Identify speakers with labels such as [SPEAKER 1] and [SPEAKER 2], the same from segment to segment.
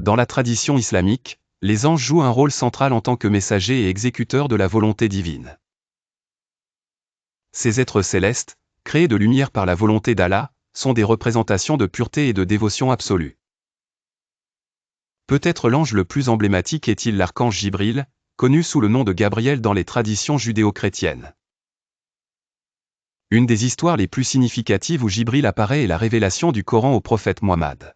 [SPEAKER 1] Dans la tradition islamique, les anges jouent un rôle central en tant que messagers et exécuteurs de la volonté divine. Ces êtres célestes, créés de lumière par la volonté d'Allah, sont des représentations de pureté et de dévotion absolue. Peut-être l'ange le plus emblématique est-il l'archange Jibril, connu sous le nom de Gabriel dans les traditions judéo-chrétiennes. Une des histoires les plus significatives où Jibril apparaît est la révélation du Coran au prophète Mohammed.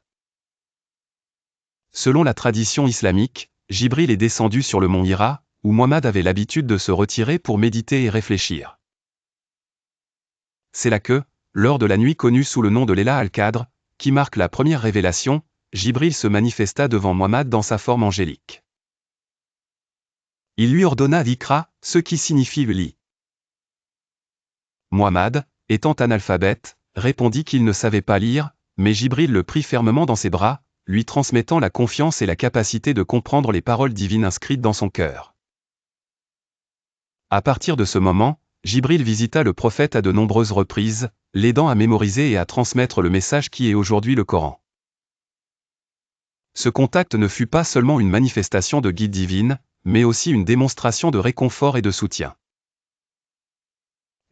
[SPEAKER 1] Selon la tradition islamique, Jibril est descendu sur le mont Hira, où Mohammed avait l'habitude de se retirer pour méditer et réfléchir. C'est là que, lors de la nuit connue sous le nom de Layla al-Qadr, qui marque la première révélation, Jibril se manifesta devant Mohammed dans sa forme angélique. Il lui ordonna d'Iqra, ce qui signifie lis. Mohammed, étant analphabète, répondit qu'il ne savait pas lire, mais Jibril le prit fermement dans ses bras, lui transmettant la confiance et la capacité de comprendre les paroles divines inscrites dans son cœur. À partir de ce moment, Jibril visita le prophète à de nombreuses reprises, l'aidant à mémoriser et à transmettre le message qui est aujourd'hui le Coran. Ce contact ne fut pas seulement une manifestation de guide divine, mais aussi une démonstration de réconfort et de soutien.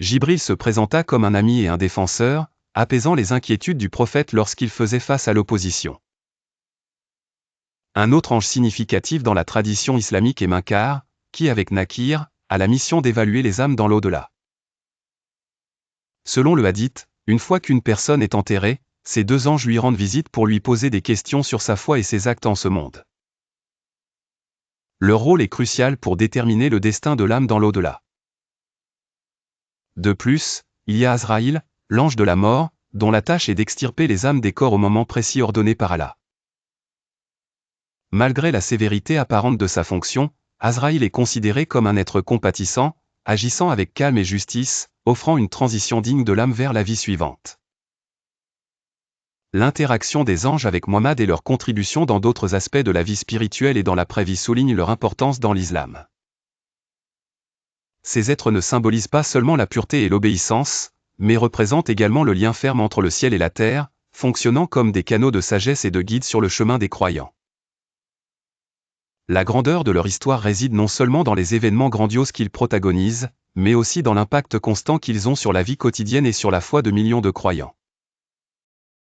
[SPEAKER 1] Jibril se présenta comme un ami et un défenseur, apaisant les inquiétudes du prophète lorsqu'il faisait face à l'opposition. Un autre ange significatif dans la tradition islamique est Munkar, qui avec Nakir, a la mission d'évaluer les âmes dans l'au-delà. Selon le hadith, une fois qu'une personne est enterrée, ces deux anges lui rendent visite pour lui poser des questions sur sa foi et ses actes en ce monde. Leur rôle est crucial pour déterminer le destin de l'âme dans l'au-delà. De plus, il y a Azraïl, l'ange de la mort, dont la tâche est d'extirper les âmes des corps au moment précis ordonné par Allah. Malgré la sévérité apparente de sa fonction, Azraïl est considéré comme un être compatissant, agissant avec calme et justice, offrant une transition digne de l'âme vers la vie suivante. L'interaction des anges avec Mohammed et leur contribution dans d'autres aspects de la vie spirituelle et dans l'après-vie soulignent leur importance dans l'islam. Ces êtres ne symbolisent pas seulement la pureté et l'obéissance, mais représentent également le lien ferme entre le ciel et la terre, fonctionnant comme des canaux de sagesse et de guide sur le chemin des croyants. La grandeur de leur histoire réside non seulement dans les événements grandioses qu'ils protagonisent, mais aussi dans l'impact constant qu'ils ont sur la vie quotidienne et sur la foi de millions de croyants.